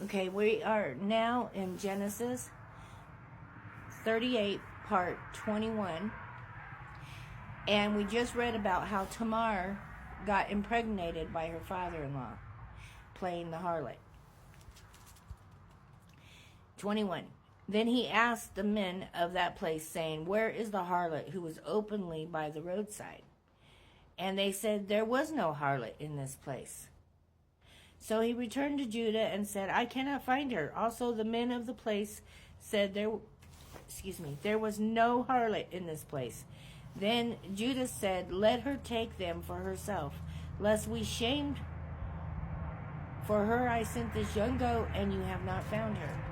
Okay, we are now in Genesis 38, part 21. And we just read about how Tamar got impregnated by her father-in-law, playing the harlot. 21. Then he asked the men of that place, saying, "Where is the harlot who was openly by the roadside?" And they said, "There was no harlot in this place." So he returned to Judah and said, "I cannot find her." Also the men of the place said there was no harlot in this place. Then Judah said, "Let her take them for herself, lest we shamed. For her I sent this young goat, and you have not found her."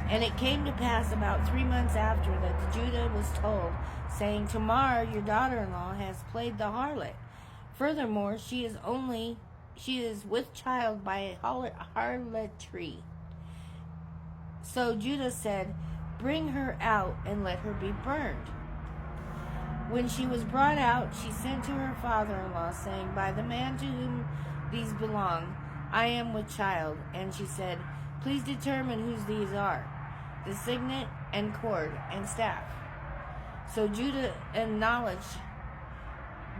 And it came to pass about 3 months after that Judah was told, saying, "Tamar, your daughter-in-law, has played the harlot. Furthermore, she is with child by harlotry." So Judah said, "Bring her out and let her be burned." When she was brought out, she sent to her father-in-law, saying, "By the man to whom these belong, I am with child." And she said, "Please determine whose these are, the signet and cord and staff." So Judah acknowledged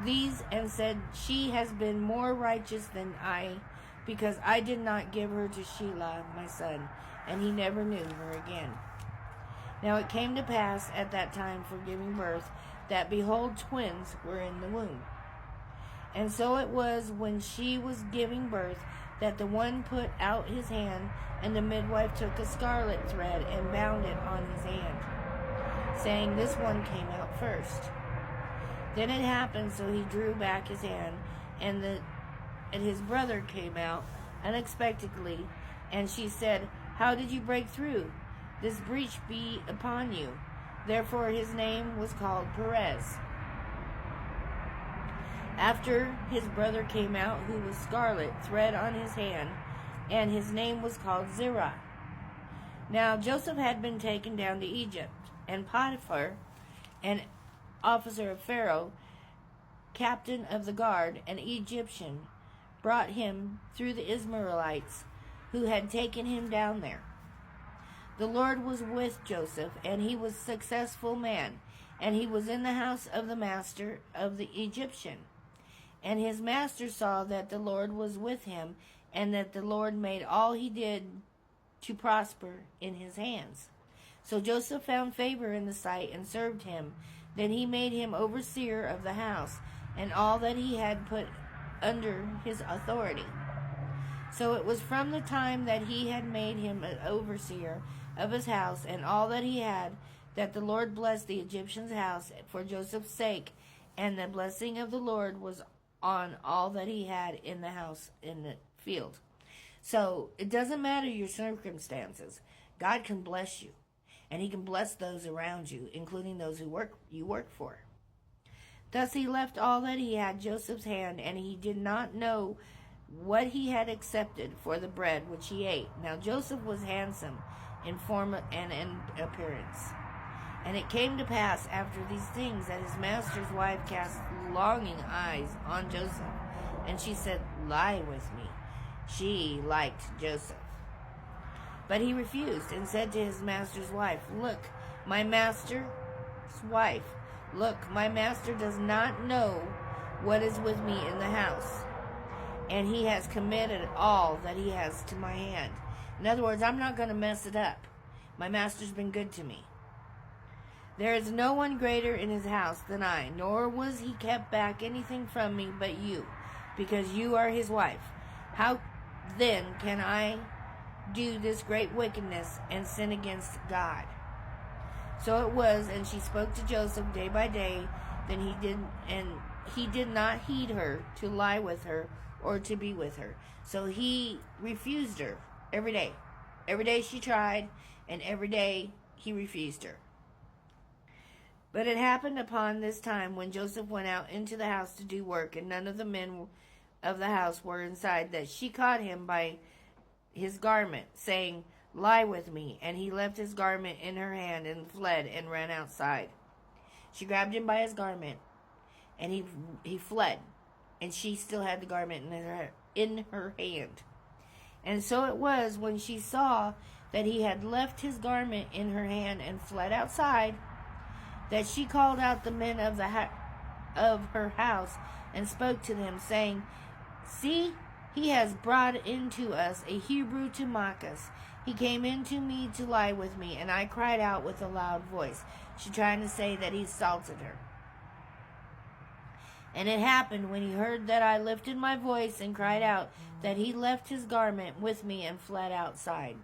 these and said, "She has been more righteous than I, because I did not give her to Shelah, my son," and he never knew her again. Now it came to pass at that time for giving birth, that behold, twins were in the womb. And so it was when she was giving birth, that the one put out his hand, and the midwife took a scarlet thread and bound it on his hand, saying, "This one came out first." Then it happened, so he drew back his hand, and his brother came out unexpectedly. And she said, "How did you break through? This breach be upon you." Therefore his name was called Perez. After his brother came out, who was scarlet thread on his hand, and his name was called Zerah. Now Joseph had been taken down to Egypt, and Potiphar, an officer of Pharaoh, captain of the guard, an Egyptian, brought him through the Ishmaelites who had taken him down there. The Lord was with Joseph, and he was a successful man, and he was in the house of the master of the Egyptian. And his master saw that the Lord was with him, and that the Lord made all he did to prosper in his hands. So Joseph found favor in the sight and served him. Then he made him overseer of the house, and all that he had put under his authority. So it was from the time that he had made him an overseer of his house and all that he had, that the Lord blessed the Egyptian's house for Joseph's sake, and the blessing of the Lord was on all that he had in the house in the field. So it doesn't matter your circumstances. God can bless you, and he can bless those around you, including those you work for. Thus he left all that he had Joseph's hand, and he did not know what he had accepted for the bread which he ate. Now Joseph was handsome in form and in appearance. And it came to pass after these things that his master's wife cast longing eyes on Joseph, and she said, "Lie with me." She liked Joseph. But he refused and said to his master's wife, "Look, my master's wife, look, my master does not know what is with me in the house, and he has committed all that he has to my hand." In other words, I'm not going to mess it up. My master's been good to me. "There is no one greater in his house than I, nor was he kept back anything from me but you, because you are his wife. How then can I do this great wickedness and sin against God?" So it was, and she spoke to Joseph day by day. Then he did not heed her to lie with her or to be with her. So he refused her every day. Every day she tried, and every day he refused her. But it happened upon this time, when Joseph went out into the house to do work, and none of the men of the house were inside, that she caught him by his garment, saying, "Lie with me." And he left his garment in her hand and fled and ran outside. She grabbed him by his garment, and he fled, and she still had the garment in her hand. And so it was, when she saw that he had left his garment in her hand and fled outside, that she called out the men of her house and spoke to them, saying, See, he has brought into us a Hebrew to mock us. He came into me to lie with me, and I cried out with a loud voice. She's trying to say that he assaulted her. And it happened, when he heard that I lifted my voice and cried out, that he left his garment with me and fled outside.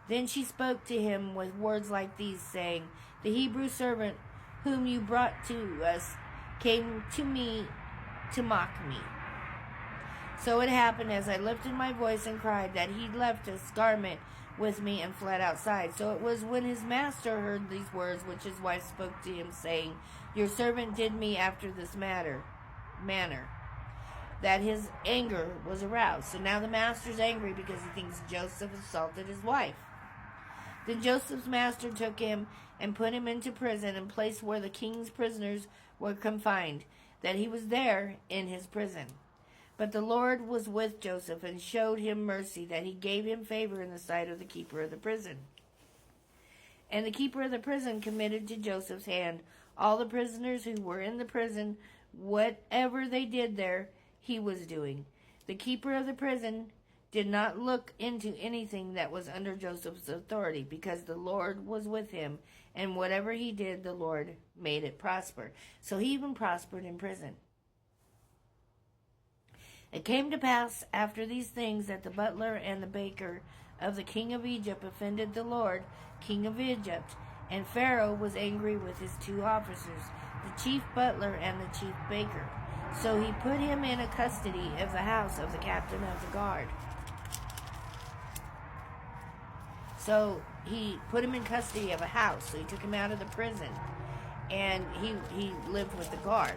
Then she spoke to him with words like these, saying, The Hebrew servant whom you brought to us came to me to mock me. So it happened, as I lifted my voice and cried, that he left his garment with me and fled outside. So it was, when his master heard these words, which his wife spoke to him, saying, Your servant did me after this manner, that his anger was aroused. So now the master's angry because he thinks Joseph assaulted his wife. Then Joseph's master took him and put him into prison, and place where the king's prisoners were confined, that he was there in his prison. But the Lord was with Joseph, and showed him mercy, that he gave him favor in the sight of the keeper of the prison. And the keeper of the prison committed to Joseph's hand all the prisoners who were in the prison. Whatever they did there, he was doing. The keeper of the prison did not look into anything that was under Joseph's authority, because the Lord was with him, and whatever he did, the Lord made it prosper. So he even prospered in prison. It came to pass after these things, that the butler and the baker of the king of Egypt offended the Lord, king of Egypt, and Pharaoh was angry with his two officers, the chief butler and the chief baker. So he put him in a custody of the house of the captain of the guard. So he put him in custody of a house. So he took him out of the prison, and he lived with the guard.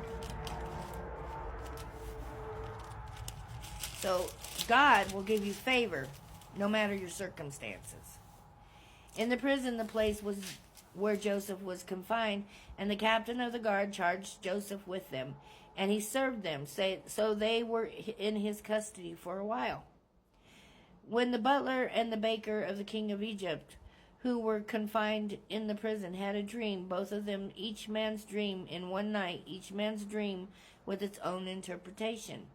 So God will give you favor no matter your circumstances. In the prison, the place was where Joseph was confined, and the captain of the guard charged Joseph with them, and he served them, so they were in his custody for a while. When the butler and the baker of the king of Egypt, who were confined in the prison, had a dream, both of them, each man's dream in one night, each man's dream with its own interpretation.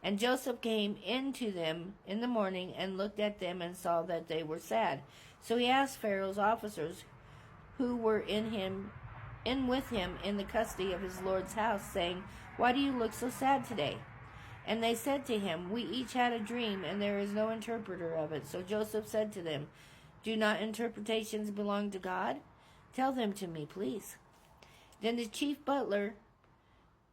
And Joseph came in to them in the morning, and looked at them, and saw that they were sad. So he asked Pharaoh's officers, who were in with him in the custody of his lord's house, saying, Why do you look so sad today? And they said to him, We each had a dream, and there is no interpreter of it. So Joseph said to them, Do not interpretations belong to God? Tell them to me, please. Then the chief butler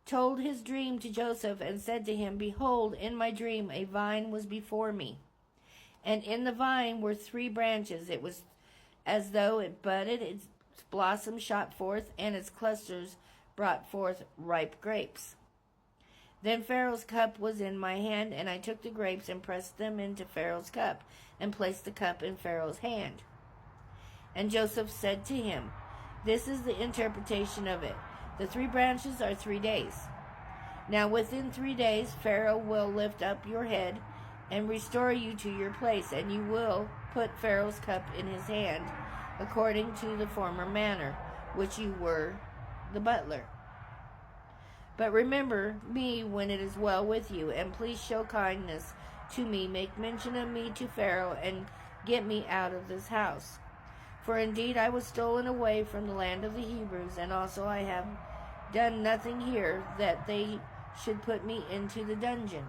told his dream to Joseph, and said to him, Behold, in my dream a vine was before me, and in the vine were 3 branches. It was as though it budded, its blossoms shot forth, and its clusters brought forth ripe grapes. Then Pharaoh's cup was in my hand, and I took the grapes and pressed them into Pharaoh's cup, and placed the cup in Pharaoh's hand. And Joseph said to him, This is the interpretation of it. The 3 branches are 3 days. Now within 3 days Pharaoh will lift up your head and restore you to your place, and you will put Pharaoh's cup in his hand, according to the former manner, which you were the butler. But remember me when it is well with you, and please show kindness to me, make mention of me to Pharaoh, and get me out of this house. For indeed I was stolen away from the land of the Hebrews, and also I have done nothing here that they should put me into the dungeon.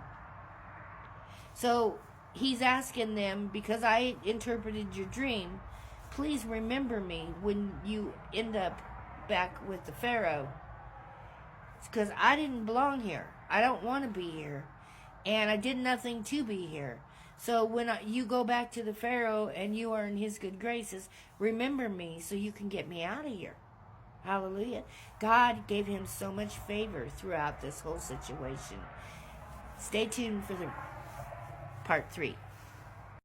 So he's asking them, because I interpreted your dream, please remember me when you end up back with the Pharaoh. Because I didn't belong here. I don't want to be here. And I did nothing to be here. So when you go back to the Pharaoh and you are in his good graces, remember me so you can get me out of here. Hallelujah. God gave him so much favor throughout this whole situation. Stay tuned for the part 3.